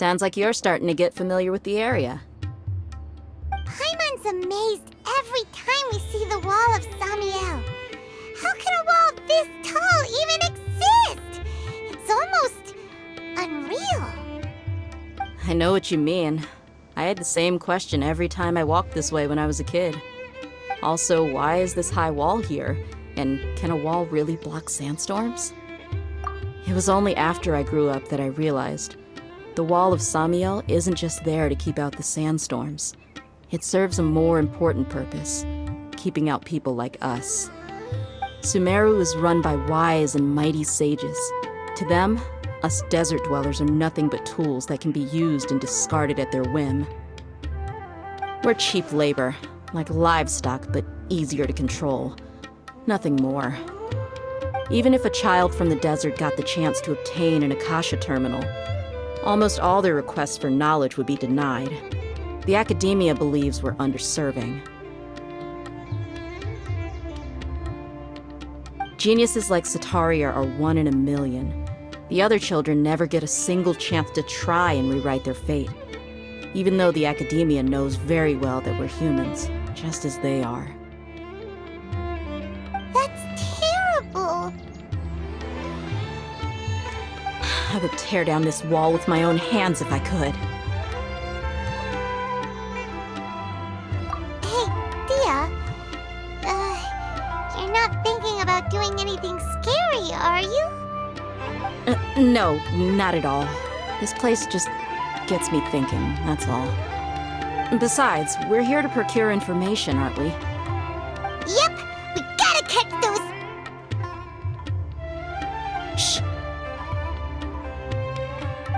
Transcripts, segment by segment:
Sounds like you're starting to get familiar with the area. Paimon's amazed every time we see the wall of Samiel. How can a wall this tall even exist? It's almost unreal. I know what you mean. I had the same question every time I walked this way when I was a kid. Also, why is this high wall here? And can a wall really block sandstorms? It was only after I grew up that I realized the wall of Samiel isn't just there to keep out the sandstorms. It serves a more important purpose, keeping out people like us. Sumeru is run by wise and mighty sages. To them, us desert dwellers are nothing but tools that can be used and discarded at their whim. We're cheap labor, like livestock, but easier to control. Nothing more. Even if a child from the desert got the chance to obtain an Akasha terminal, almost all their requests for knowledge would be denied. The academia believes we're underserving. Geniuses like Sataria are 1 in a million. The other children never get a single chance to try and rewrite their fate, even though the academia knows very well that we're humans, just as they are. That's terrible. I would tear down this wall with my own hands if I could. Hey, Dia. You're not thinking about doing anything scary, are you? No, not at all. This place just gets me thinking, that's all. Besides, we're here to procure information, aren't we? Yep, we gotta catch those. Shh.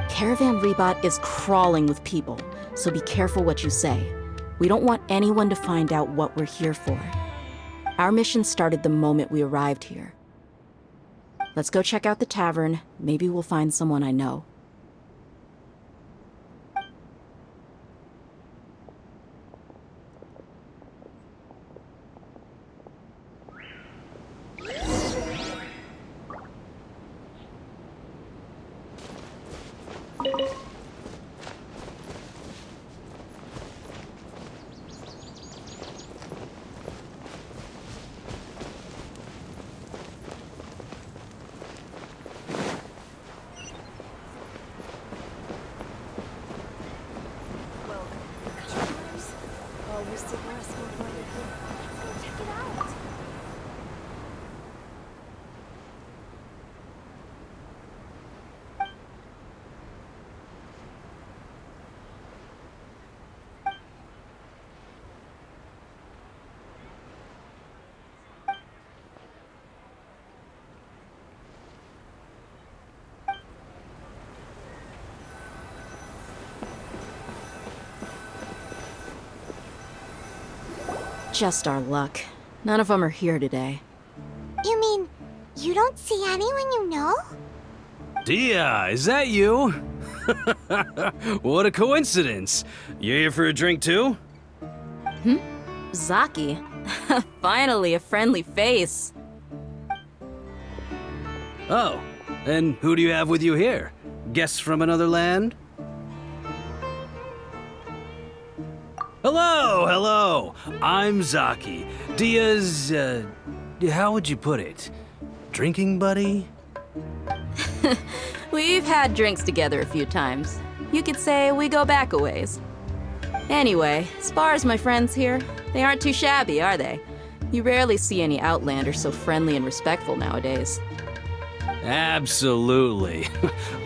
Caravan Rebot is crawling with people, so be careful what you say. We don't want anyone to find out what we're here for. Our mission started the moment we arrived here. Let's go check out the tavern. Maybe we'll find someone I know. Just our luck. None of them are here today. You mean, you don't see anyone you know? Dia, is that you? What a coincidence. You here for a drink too? Zaki. Finally, a friendly face. Oh, and who do you have with you here? Guests from another land? Hello, hello. I'm Zaki. Dia's, how would you put it? Drinking buddy? We've had drinks together a few times. You could say we go back a ways. Anyway, as far as my friends here, they aren't too shabby, are they? You rarely see any Outlanders so friendly and respectful nowadays. Absolutely.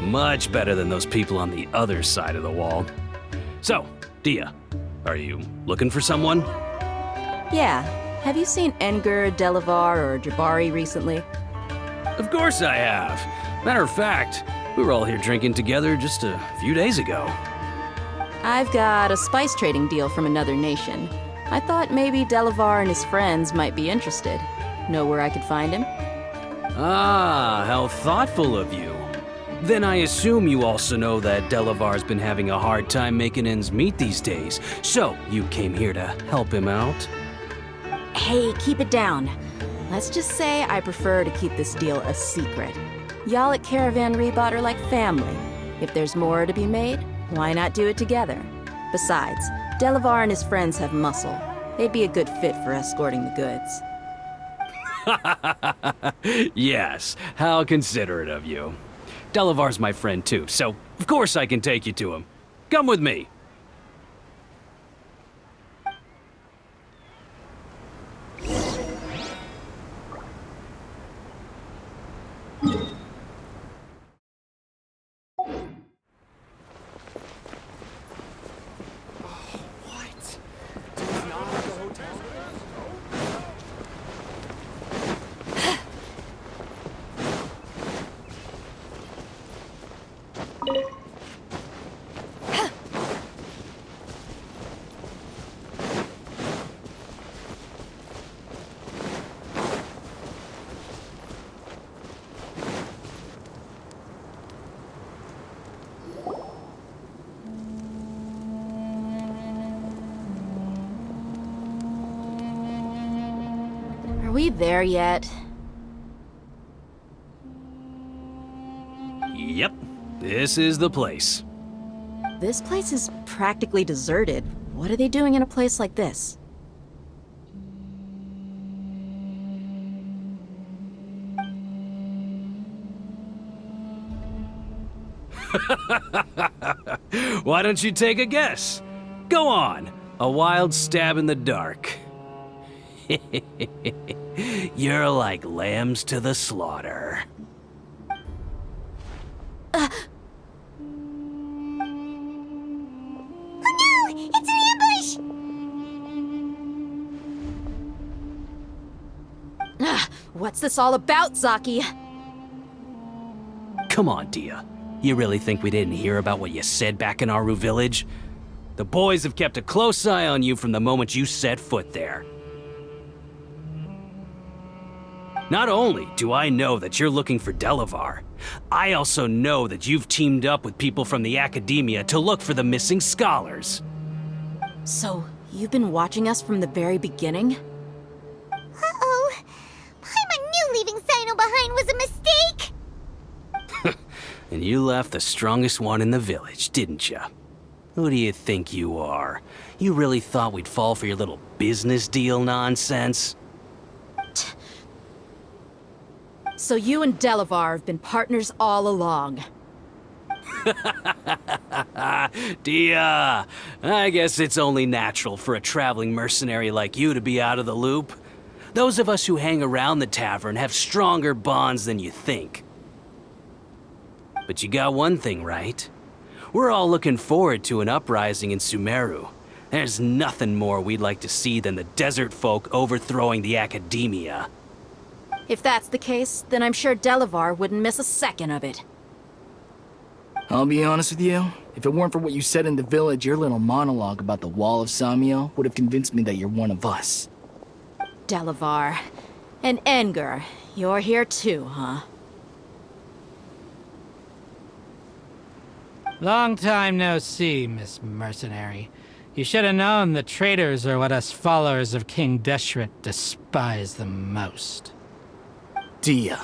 Much better than those people on the other side of the wall. So, Dia, are you looking for someone? Yeah. Have you seen Enger, Delavar, or Jabari recently? Of course I have. Matter of fact, we were all here drinking together just a few days ago. I've got a spice trading deal from another nation. I thought maybe Delavar and his friends might be interested. Know where I could find him? Ah, how thoughtful of you. Then I assume you also know that Delavar's been having a hard time making ends meet these days, so you came here to help him out? Hey, keep it down. Let's just say I prefer to keep this deal a secret. Y'all at Caravan Rebot are like family. If there's more to be made, Why not do it together? Besides, Delavar and his friends have muscle. They'd be a good fit for escorting the goods. Yes, how considerate of you. Delavar's my friend too, so of course I can take you to him. Come with me. Are we there yet? Yep, this is the place. This place is practically deserted. What are they doing in a place like this? Why don't you take a guess? Go on, a wild stab in the dark. You're like lambs to the slaughter. Oh no! It's an ambush! What's this all about, Zaki? Come on, Dia. You really think we didn't hear about what you said back in Aru village? The boys have kept a close eye on you from the moment you set foot there. Not only do I know that you're looking for Delavar, I also know that you've teamed up with people from the academia to look for the missing scholars. So, you've been watching us from the very beginning? Uh-oh. Paimon knew leaving Sino behind was a mistake! And you left the strongest one in the village, didn't you? Who do you think you are? You really thought we'd fall for your little business deal nonsense? So you and Delavar have been partners all along. Dia, I guess it's only natural for a traveling mercenary like you to be out of the loop. Those of us who hang around the tavern have stronger bonds than you think. But you got one thing right. We're all looking forward to an uprising in Sumeru. There's nothing more we'd like to see than the desert folk overthrowing the academia. If that's the case, then I'm sure Delavar wouldn't miss a second of it. I'll be honest with you, if it weren't for what you said in the village, your little monologue about the Wall of Samiel would have convinced me that you're one of us. Delavar. And Engar, you're here too, huh? Long time no see, Miss Mercenary. You should have known the traitors are what us followers of King Deshret despise the most. Dia,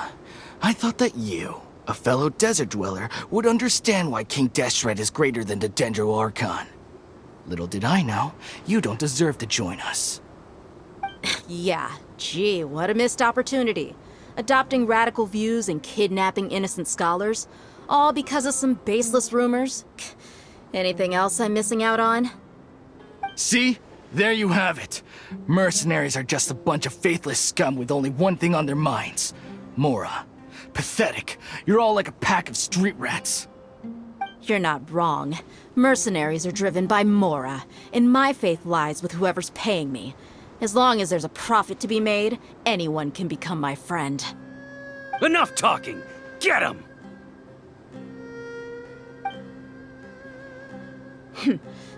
I thought that you, a fellow desert dweller, would understand why King Deshret is greater than the Dendro Archon. Little did I know, you don't deserve to join us. Yeah, gee, what a missed opportunity. Adopting radical views and kidnapping innocent scholars, all because of some baseless rumors. Anything else I'm missing out on? See? There you have it. Mercenaries are just a bunch of faithless scum with only one thing on their minds. Mora. Pathetic. You're all like a pack of street rats. You're not wrong. Mercenaries are driven by Mora, and my faith lies with whoever's paying me. As long as there's a profit to be made, anyone can become my friend. Enough talking! Get him!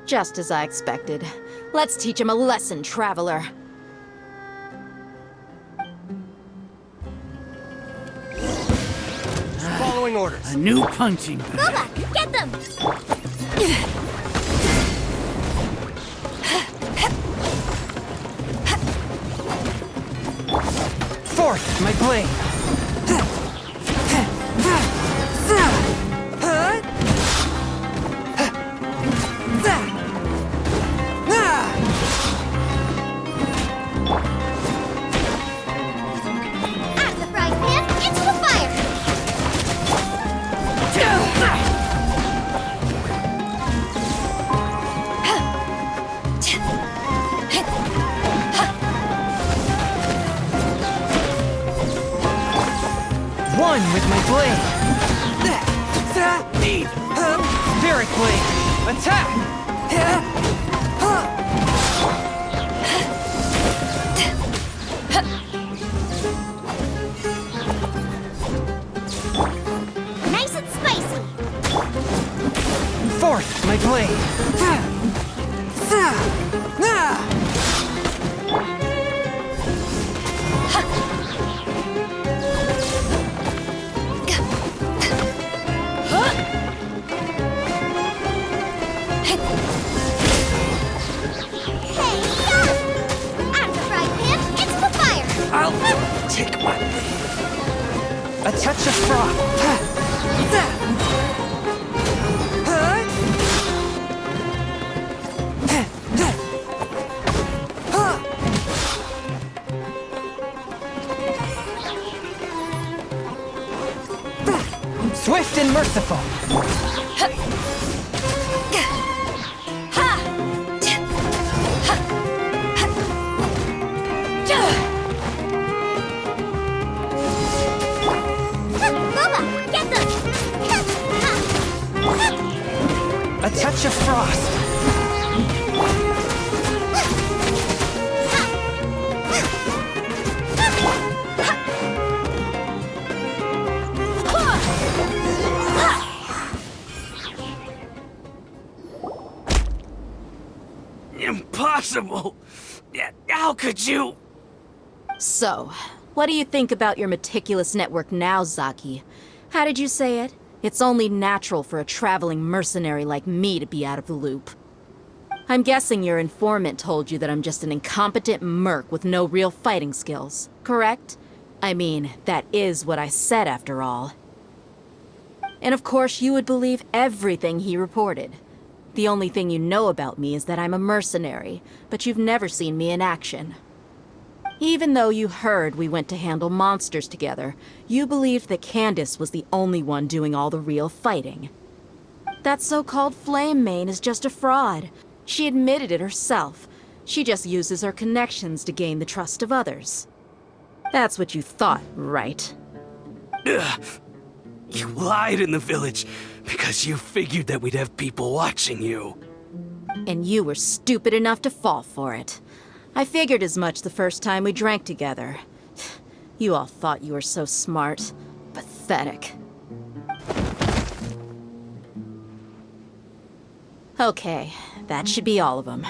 Just as I expected. Let's teach him a lesson, traveler. Following orders. A new punching bag. Boba, get them! Forth, my blade. One with my blade. Spirit blade. Attack! Nice and spicy. Fourth, my blade. Hey, after frying pan, into the fire. I'll take my lead. A touch of froth. Swift and merciful. Boba, get them. A touch of frost. Impossible! How could you? So, what do you think about your meticulous network now, Zaki? How did you say it? It's only natural for a traveling mercenary like me to be out of the loop. I'm guessing your informant told you that I'm just an incompetent merc with no real fighting skills, correct? I mean, that is what I said after all. And of course you would believe everything he reported. The only thing you know about me is that I'm a mercenary, but you've never seen me in action. Even though you heard we went to handle monsters together, you believed that Candace was the only one doing all the real fighting. That so-called Flame Mane is just a fraud. She admitted it herself. She just uses her connections to gain the trust of others. That's what you thought, right? Ugh. You lied in the village because you figured that we'd have people watching you. And you were stupid enough to fall for it. I figured as much the first time we drank together. You all thought you were so smart. Pathetic. Okay, that should be all of them.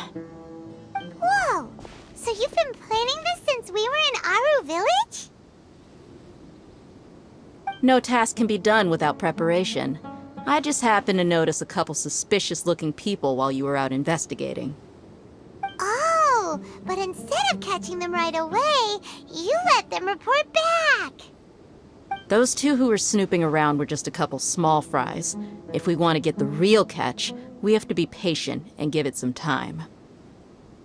Whoa! So you've been planning this since we were in Aru Village? No task can be done without preparation. I just happened to notice a couple suspicious-looking people while you were out investigating. Oh, but instead of catching them right away, you let them report back. Those two who were snooping around were just a couple small fries. If we want to get the real catch, we have to be patient and give it some time.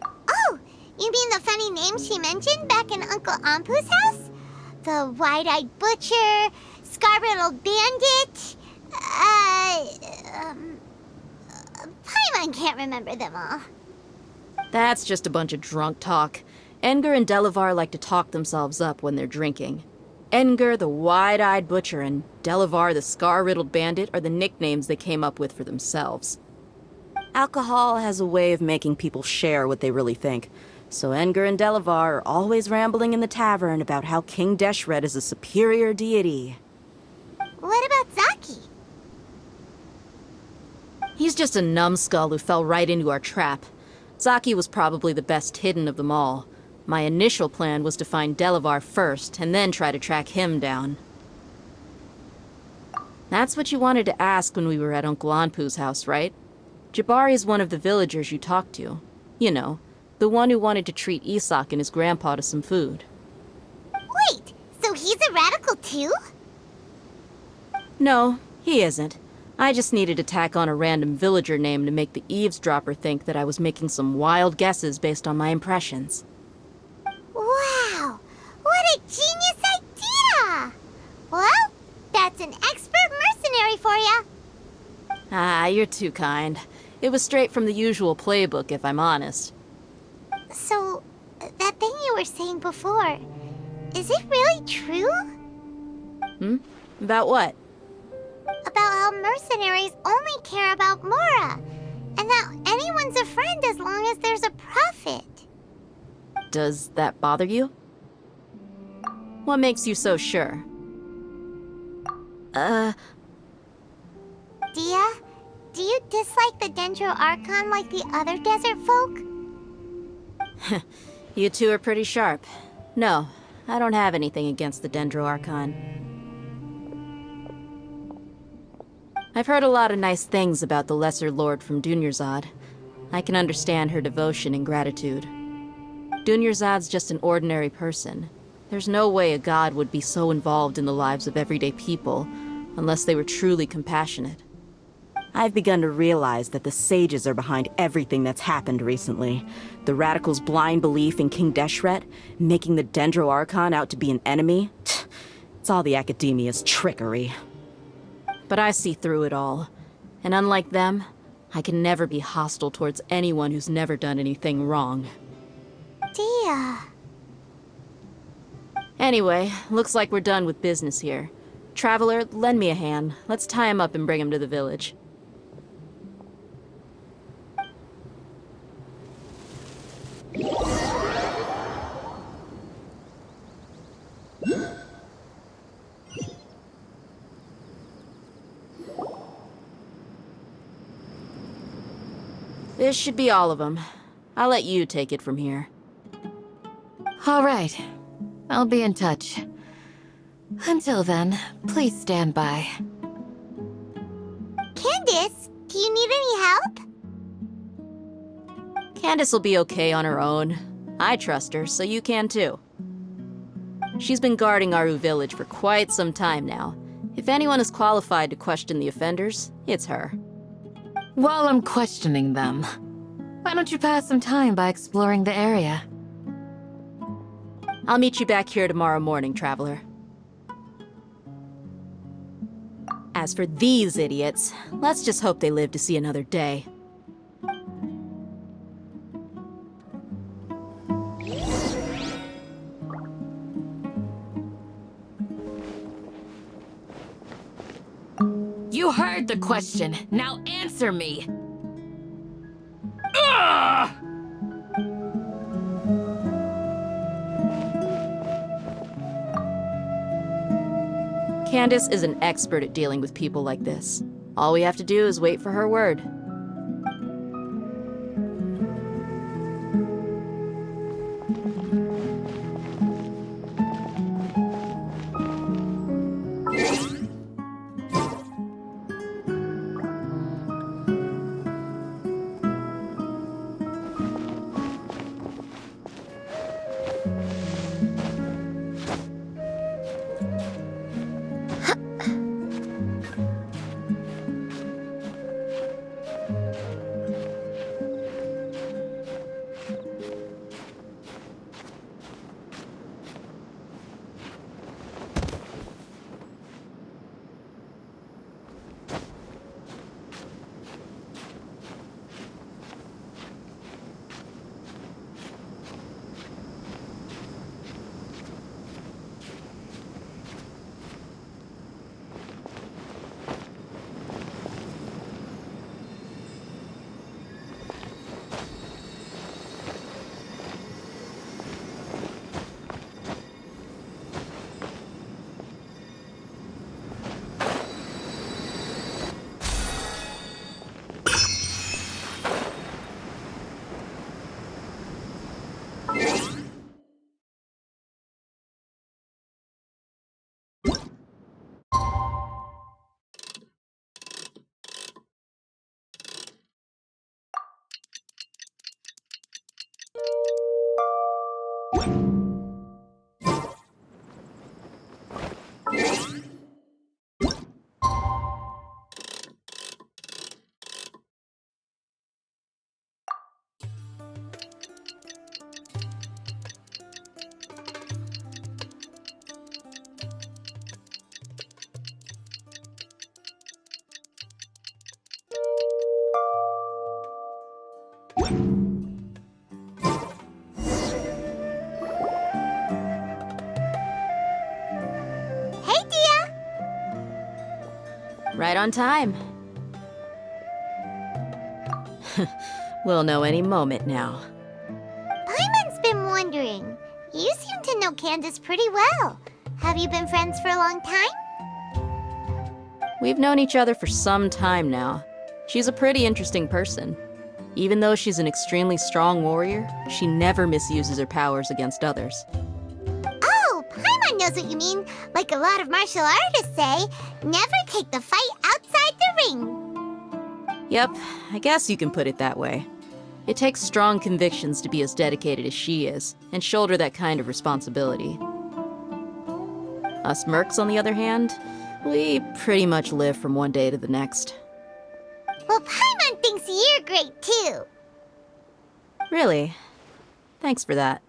Oh, you mean the funny name she mentioned back in Uncle Ampu's house? The wide-eyed butcher, scar-riddled bandit, Paimon can't remember them all. That's just a bunch of drunk talk. Edgar and Delavar like to talk themselves up when they're drinking. Edgar, the wide-eyed butcher, and Delavar, the scar-riddled bandit, are the nicknames they came up with for themselves. Alcohol has a way of making people share what they really think, so Edgar and Delavar are always rambling in the tavern about how King Deshret is a superior deity. What about Zaki? He's just a numbskull who fell right into our trap. Zaki was probably the best hidden of them all. My initial plan was to find Delavar first, and then try to track him down. That's what you wanted to ask when we were at Uncle Anpu's house, right? Jabari is one of the villagers you talked to. You know, the one who wanted to treat Isak and his grandpa to some food. Wait, so he's a radical too? No, he isn't. I just needed to tack on a random villager name to make the eavesdropper think that I was making some wild guesses based on my impressions. Wow, what a genius idea! Well, that's an expert mercenary for you. Ah, you're too kind. It was straight from the usual playbook, if I'm honest. So, that thing you were saying before, is it really true? Hmm? About what? About how mercenaries only care about Mora, and that anyone's a friend as long as there's a profit. Does that bother you? What makes you so sure? Dia, do you dislike the Dendro Archon like the other desert folk? You two are pretty sharp. No, I don't have anything against the Dendro Archon. I've heard a lot of nice things about the Lesser Lord from Dunyarzad. I can understand her devotion and gratitude. Dunyarzad's just an ordinary person. There's no way a god would be so involved in the lives of everyday people, unless they were truly compassionate. I've begun to realize that the sages are behind everything that's happened recently. The radicals' blind belief in King Deshret, making the Dendro Archon out to be an enemy. It's all the academia's trickery. But I see through it all. And unlike them, I can never be hostile towards anyone who's never done anything wrong. Dia. Anyway, looks like we're done with business here. Traveler, lend me a hand. Let's tie him up and bring him to the village. This should be all of them. I'll let you take it from here. All right. I'll be in touch. Until then, please stand by. Candace, do you need any help? Candace will be okay on her own. I trust her, so you can too. She's been guarding Aru village for quite some time now. If anyone is qualified to question the offenders, it's her. While I'm questioning them, why don't you pass some time by exploring the area? I'll meet you back here tomorrow morning, Traveler. As for these idiots, let's just hope they live to see another day. You heard the question. Now answer me. Candace is an expert at dealing with people like this. All we have to do is wait for her word. Right on time. We'll know any moment now. Paimon's been wondering. You seem to know Candace pretty well. Have you been friends for a long time? We've known each other for some time now. She's a pretty interesting person. Even though she's an extremely strong warrior, she never misuses her powers against others. Oh, Paimon knows what you mean. Like a lot of martial artists say, never take the fight outside the ring. Yep, I guess you can put it that way. It takes strong convictions to be as dedicated as she is, and shoulder that kind of responsibility. Us mercs, on the other hand, we pretty much live from one day to the next. Well, Paimon thinks you're great too. Really? Thanks for that.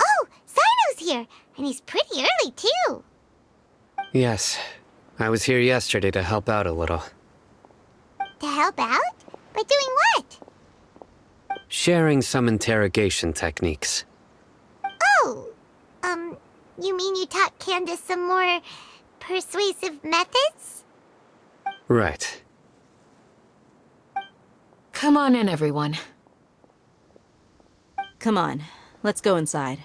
Oh, Sino's here, and he's pretty early too. Yes. I was here yesterday to help out a little. To help out? By doing what? Sharing some interrogation techniques. Oh, you mean you taught Candace some more persuasive methods? Right. Come on in, everyone. Come on, let's go inside.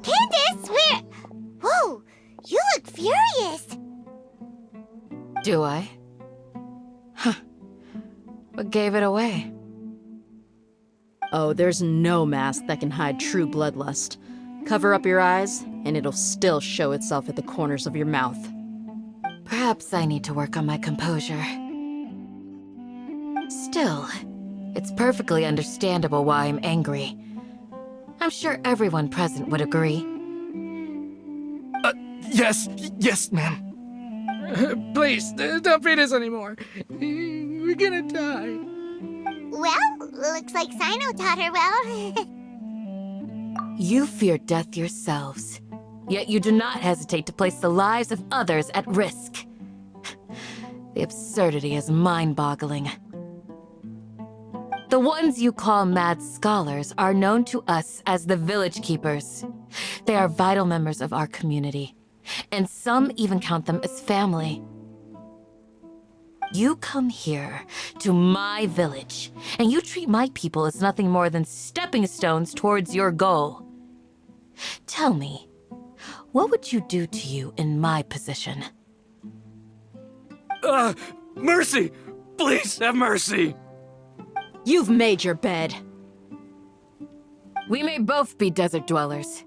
Candace, where? Whoa, you look furious. Do I? Huh. What gave it away? Oh, there's no mask that can hide true bloodlust. Cover up your eyes, and it'll still show itself at the corners of your mouth. Perhaps I need to work on my composure. Still, it's perfectly understandable why I'm angry. I'm sure everyone present would agree. Yes, ma'am. Please, don't beat us anymore. We're gonna die. Well, looks like Sino taught her well. You fear death yourselves, yet you do not hesitate to place the lives of others at risk. The absurdity is mind-boggling. The ones you call mad scholars are known to us as the Village Keepers. They are vital members of our community, and some even count them as family. You come here to my village, and you treat my people as nothing more than stepping stones towards your goal. Tell me, what would you do to you in my position? Mercy! Please have mercy! You've made your bed. We may both be desert dwellers,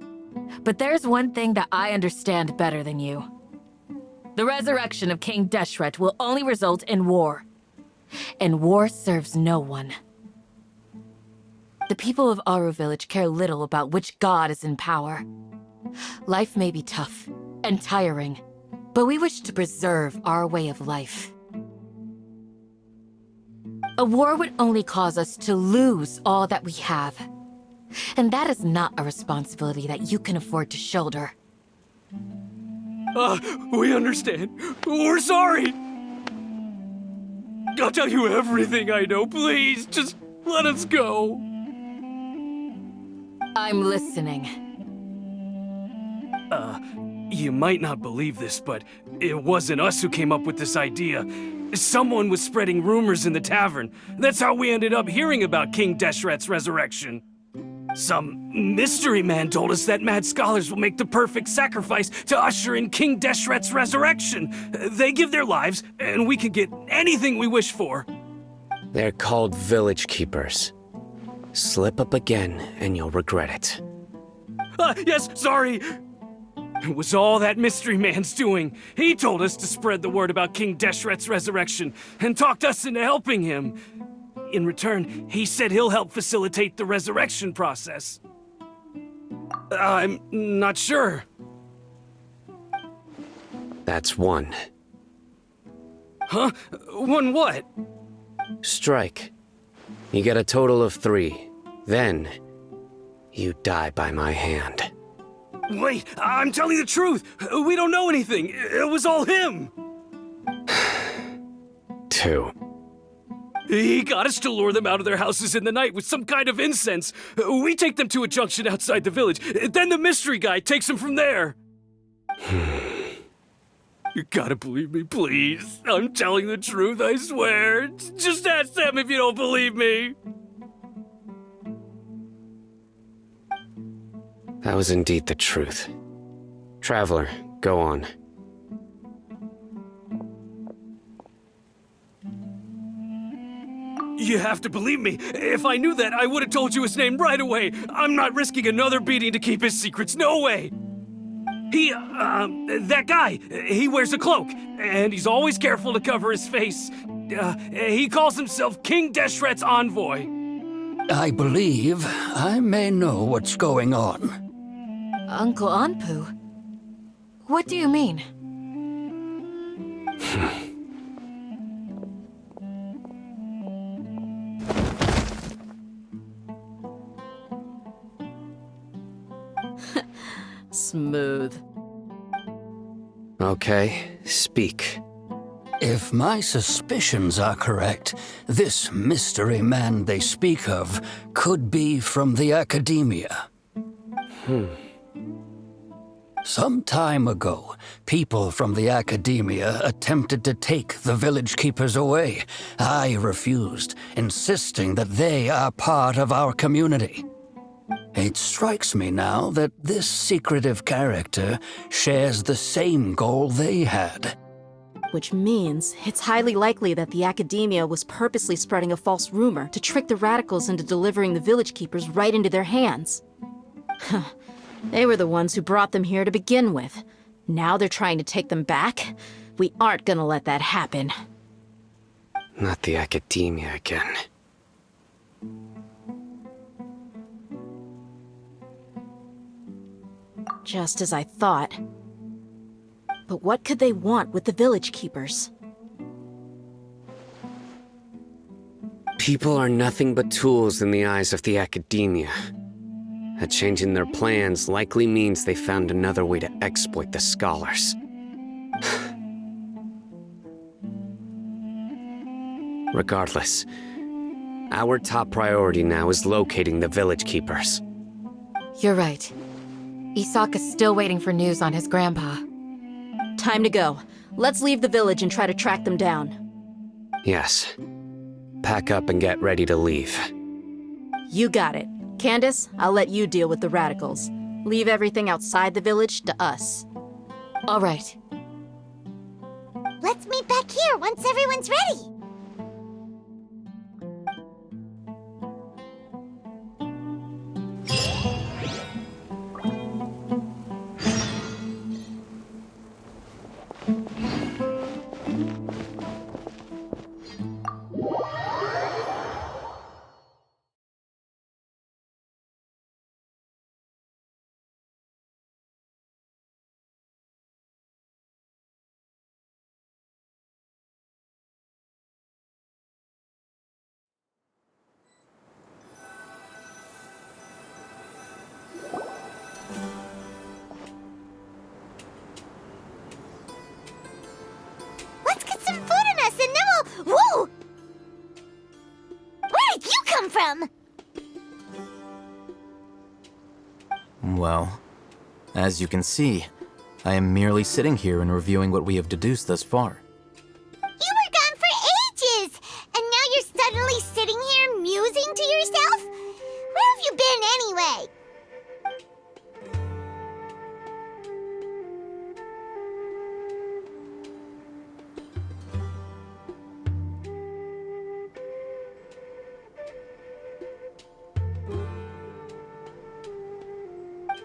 but there's one thing that I understand better than you. The resurrection of King Deshret will only result in war, and war serves no one. The people of Aru Village care little about which god is in power. Life may be tough and tiring, but we wish to preserve our way of life. A war would only cause us to lose all that we have. And that is not a responsibility that you can afford to shoulder. We understand. We're sorry. I'll tell you everything I know. Please, just let us go. I'm listening. You might not believe this, but it wasn't us who came up with this idea. Someone was spreading rumors in the tavern. That's how we ended up hearing about King Deshret's resurrection. Some mystery man told us that mad scholars will make the perfect sacrifice to usher in King Deshret's resurrection. They give their lives, and we can get anything we wish for. They're called Village Keepers. Slip up again, and you'll regret it. Yes, sorry. It was all that mystery man's doing. He told us to spread the word about King Deshret's resurrection and talked us into helping him. In return, he said he'll help facilitate the resurrection process. I'm not sure. That's one. Huh? One what? Strike. You get a total of 3. Then, you die by my hand. Wait, I'm telling the truth. We don't know anything. It was all him. 2. He got us to lure them out of their houses in the night with some kind of incense. We take them to a junction outside the village. Then the mystery guy takes them from there. You gotta believe me, please. I'm telling the truth, I swear. Just ask them if you don't believe me. That was indeed the truth. Traveler, go on. You have to believe me. If I knew that, I would have told you his name right away. I'm not risking another beating to keep his secrets. No way. That guy, he wears a cloak, and he's always careful to cover his face. He calls himself King Deshret's envoy. I believe I may know what's going on. Uncle Anpu? What do you mean? Smooth. Okay, speak. If my suspicions are correct, this mystery man they speak of could be from the academia. Some time ago, people from the academia attempted to take the village keepers away. I refused, insisting that they are part of our community. It strikes me now that this secretive character shares the same goal they had. Which means it's highly likely that the academia was purposely spreading a false rumor to trick the radicals into delivering the village keepers right into their hands. They were the ones who brought them here to begin with. Now they're trying to take them back? We aren't gonna let that happen. Not the academia again. Just as I thought. But what could they want with the village keepers? People are nothing but tools in the eyes of the academia. A change in their plans likely means they found another way to exploit the scholars. Regardless, our top priority now is locating the village keepers. You're right. Isaka's still waiting for news on his grandpa. Time to go. Let's leave the village and try to track them down. Yes. Pack up and get ready to leave. You got it. Candace, I'll let you deal with the radicals. Leave everything outside the village to us. All right. Let's meet back here once everyone's ready. Let's get some food in us and then we'll... Whoa! Where did you come from? Well, as you can see, I am merely sitting here and reviewing what we have deduced thus far. You were gone for ages! And now you're suddenly sitting here musing to yourself? Where have you been anyway?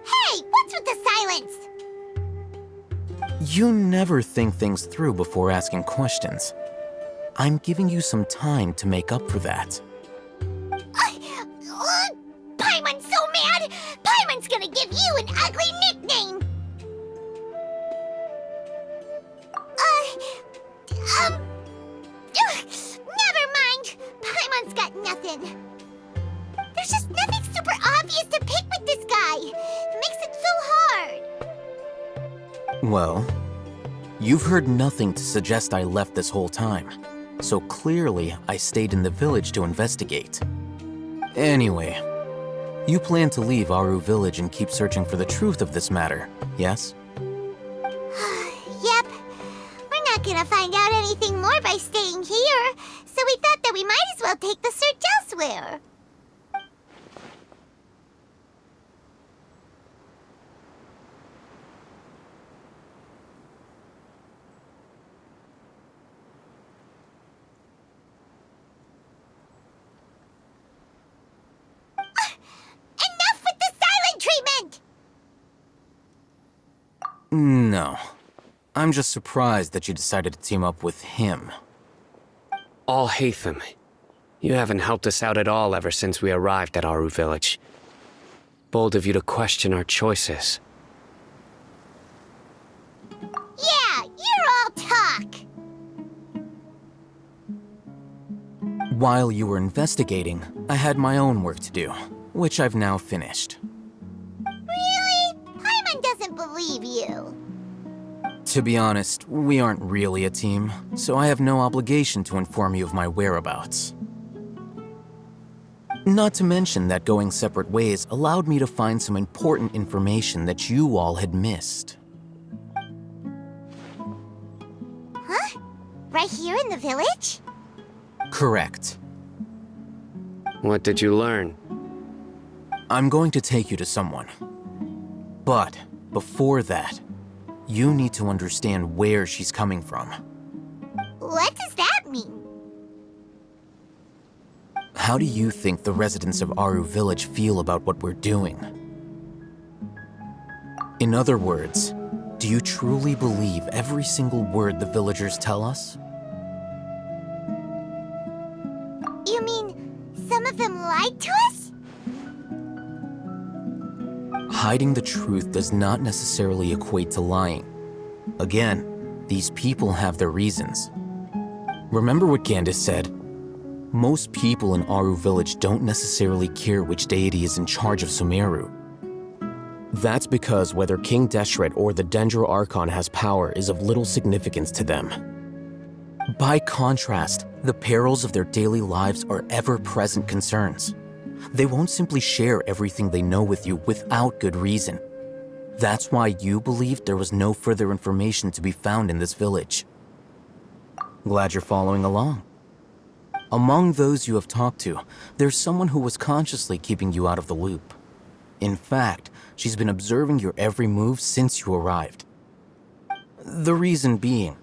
Hey, what's with the silence? You never think things through before asking questions. I'm giving you some time to make up for that. Paimon's so mad! Paimon's gonna give you an ugly nickname! often. There's just nothing super obvious to pick with this guy. It makes it so hard. Well, you've heard nothing to suggest I left this whole time, so clearly I stayed in the village to investigate. Anyway, you plan to leave Aru Village and keep searching for the truth of this matter, yes? Yep. We're not gonna find out anything more by staying here, so we thought that we might as well take the search elsewhere. Enough with the silent treatment! No. I'm just surprised that you decided to team up with him. Al-Haytham, you haven't helped us out at all ever since we arrived at Aru Village. Bold of you to question our choices. Yeah, you're all talk! While you were investigating, I had my own work to do, which I've now finished. Really? Paimon doesn't believe you. To be honest, we aren't really a team, so I have no obligation to inform you of my whereabouts. Not to mention that going separate ways allowed me to find some important information that you all had missed. Huh? Right here in the village? Correct. What did you learn? I'm going to take you to someone. But before that, you need to understand where she's coming from. What does that mean? How do you think the residents of Aru Village feel about what we're doing? In other words, do you truly believe every single word the villagers tell us? You mean some of them lied to us? Hiding the truth does not necessarily equate to lying. Again, these people have their reasons. Remember what Gandis said? Most people in Aru Village don't necessarily care which deity is in charge of Sumeru. That's because whether King Deshret or the Dendro Archon has power is of little significance to them. By contrast, the perils of their daily lives are ever-present concerns. They won't simply share everything they know with you without good reason. That's why you believed there was no further information to be found in this village. Glad you're following along. Among those you have talked to, there's someone who was consciously keeping you out of the loop. In fact, she's been observing your every move since you arrived. The reason being,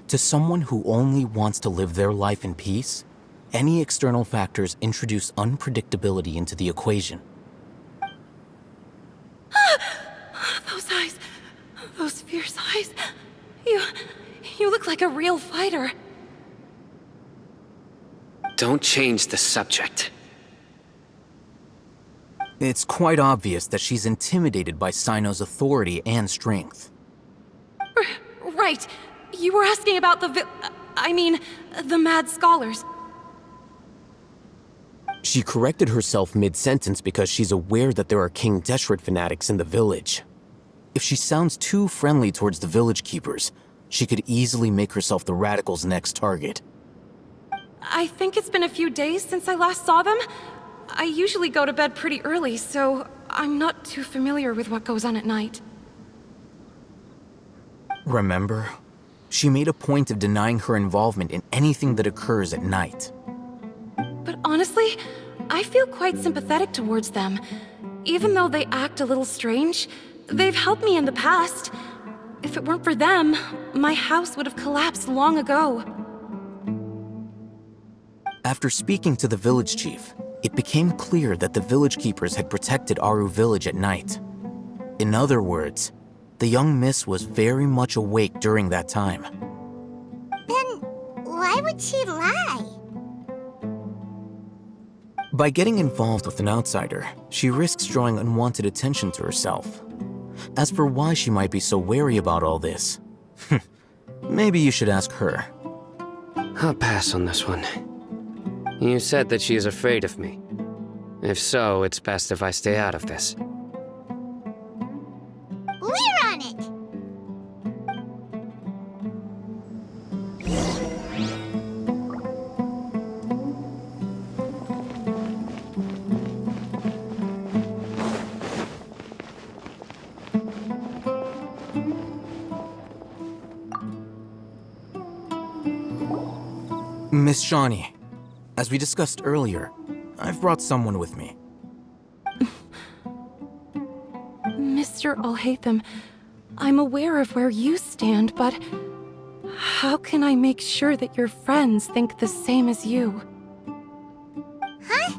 to someone who only wants to live their life in peace, any external factors introduce unpredictability into the equation. Those eyes. Those fierce eyes. You look like a real fighter. Don't change the subject. It's quite obvious that she's intimidated by Sino's authority and strength. Right. You were asking about the mad scholars. She corrected herself mid-sentence because she's aware that there are King Deshret fanatics in the village. If she sounds too friendly towards the village keepers, she could easily make herself the radicals' next target. I think it's been a few days since I last saw them. I usually go to bed pretty early, so I'm not too familiar with what goes on at night. Remember? She made a point of denying her involvement in anything that occurs at night. But honestly, I feel quite sympathetic towards them. Even though they act a little strange, they've helped me in the past. If it weren't for them, my house would have collapsed long ago. After speaking to the village chief, it became clear that the village keepers had protected Aru Village at night. In other words, the young miss was very much awake during that time. Then why would she lie? By getting involved with an outsider, she risks drawing unwanted attention to herself. As for why she might be so wary about all this, maybe you should ask her. I'll pass on this one. You said that she is afraid of me. If so, it's best if I stay out of this. We're on it! Miss Shawnee, as we discussed earlier, I've brought someone with me. Mr. Alhaitham, I'm aware of where you stand, but how can I make sure that your friends think the same as you? Huh?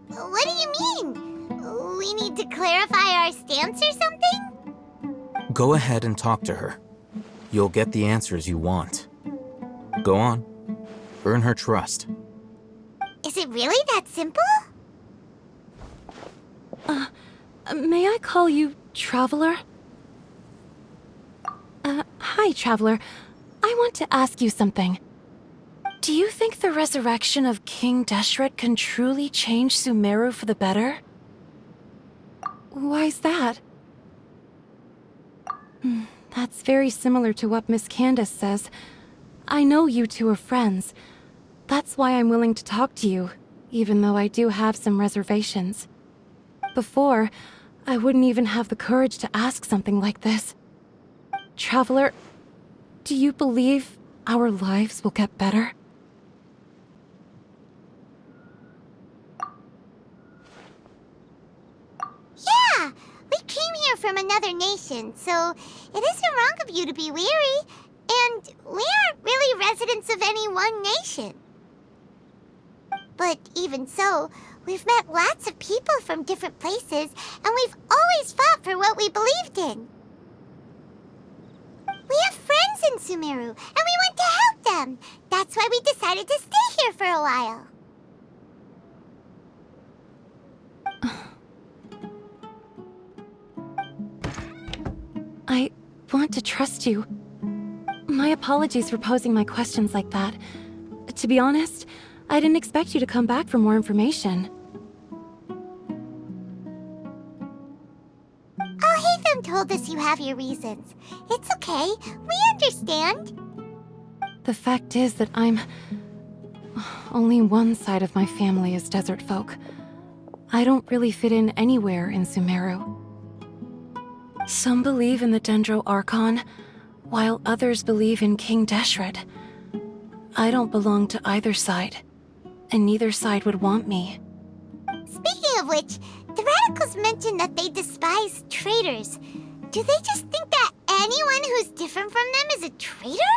What do you mean? We need to clarify our stance or something? Go ahead and talk to her. You'll get the answers you want. Go on. Earn her trust. Is it really that simple? May I call you Traveler? Hi, Traveler. I want to ask you something. Do you think the resurrection of King Deshret can truly change Sumeru for the better? Why's that? That's very similar to what Miss Candace says. I know you two are friends. That's why I'm willing to talk to you, even though I do have some reservations. Before, I wouldn't even have the courage to ask something like this. Traveler, do you believe our lives will get better? Yeah! We came here from another nation, so it isn't wrong of you to be weary. And we aren't really residents of any one nation. But even so, we've met lots of people from different places, and we've always fought for what we believed in. We have friends in Sumeru, and we want to help them. That's why we decided to stay here for a while. I want to trust you. My apologies for posing my questions like that. To be honest, I didn't expect you to come back for more information. Alhaitham told us you have your reasons. It's okay. We understand. The fact is that only one side of my family is desert folk. I don't really fit in anywhere in Sumeru. Some believe in the Dendro Archon, while others believe in King Deshret. I don't belong to either side, and neither side would want me. Speaking of which, the Radicals mentioned that they despise traitors. Do they just think that anyone who's different from them is a traitor?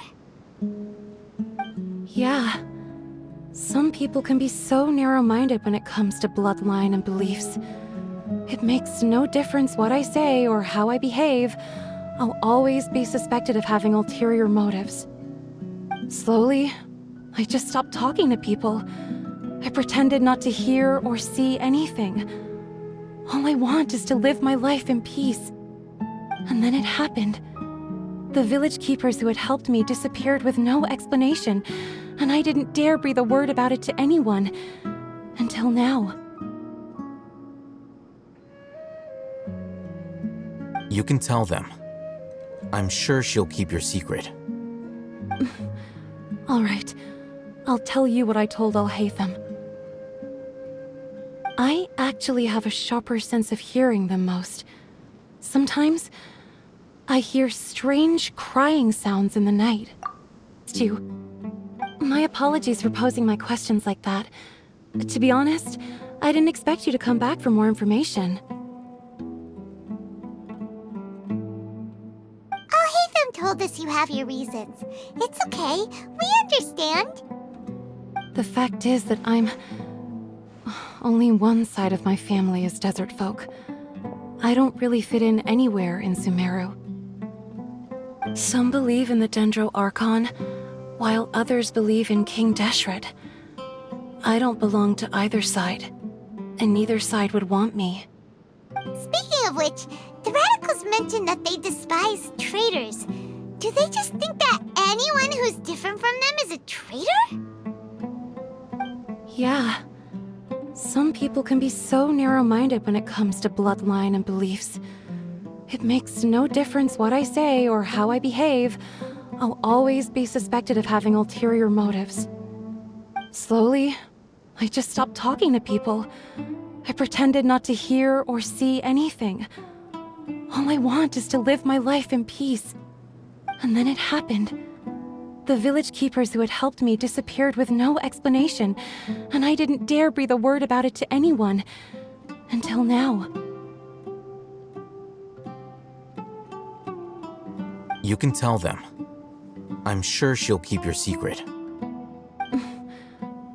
Yeah. Some people can be so narrow-minded when it comes to bloodline and beliefs. It makes no difference what I say or how I behave. I'll always be suspected of having ulterior motives. Slowly, I just stopped talking to people. I pretended not to hear or see anything. All I want is to live my life in peace. And then it happened. The village keepers who had helped me disappeared with no explanation, and I didn't dare breathe a word about it to anyone. Until now. You can tell them. I'm sure she'll keep your secret. All right. I'll tell you what I told Alhaitham. I actually have a sharper sense of hearing than most. Sometimes, I hear strange crying sounds in the night. My apologies for posing my questions like that. To be honest, I didn't expect you to come back for more information. Alhaitham told us you have your reasons. It's okay. We understand. The fact is that only one side of my family is desert folk. I don't really fit in anywhere in Sumeru. Some believe in the Dendro Archon, while others believe in King Deshret. I don't belong to either side, and neither side would want me. Speaking of which, the Radicals mentioned that they despise traitors. Do they just think that anyone who's different from them is a traitor? Yeah. Some people can be so narrow-minded when it comes to bloodline and beliefs. It makes no difference what I say or how I behave. I'll always be suspected of having ulterior motives. Slowly, I just stopped talking to people. I pretended not to hear or see anything. All I want is to live my life in peace. And then it happened. The village keepers who had helped me disappeared with no explanation, and I didn't dare breathe a word about it to anyone. Until now. You can tell them. I'm sure she'll keep your secret.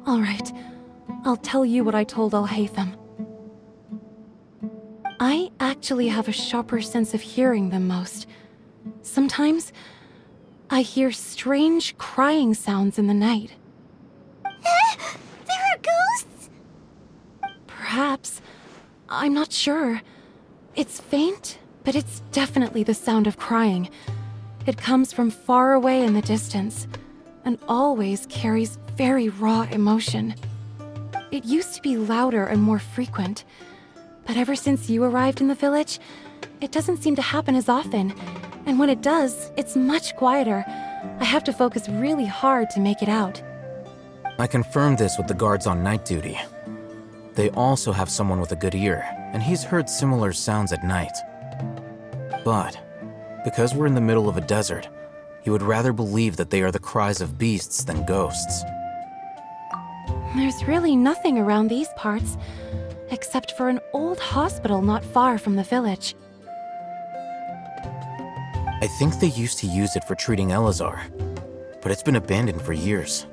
All right. I'll tell you what I told Al-Haytham. I actually have a sharper sense of hearing than most. Sometimes, I hear strange crying sounds in the night. There are ghosts? Perhaps. I'm not sure. It's faint, but it's definitely the sound of crying. It comes from far away in the distance, and always carries very raw emotion. It used to be louder and more frequent, but ever since you arrived in the village, it doesn't seem to happen as often, and when it does, it's much quieter. I have to focus really hard to make it out. I confirmed this with the guards on night duty. They also have someone with a good ear, and he's heard similar sounds at night. But, because we're in the middle of a desert, he would rather believe that they are the cries of beasts than ghosts. There's really nothing around these parts, except for an old hospital not far from the village. I think they used to use it for treating Elazar, but it's been abandoned for years.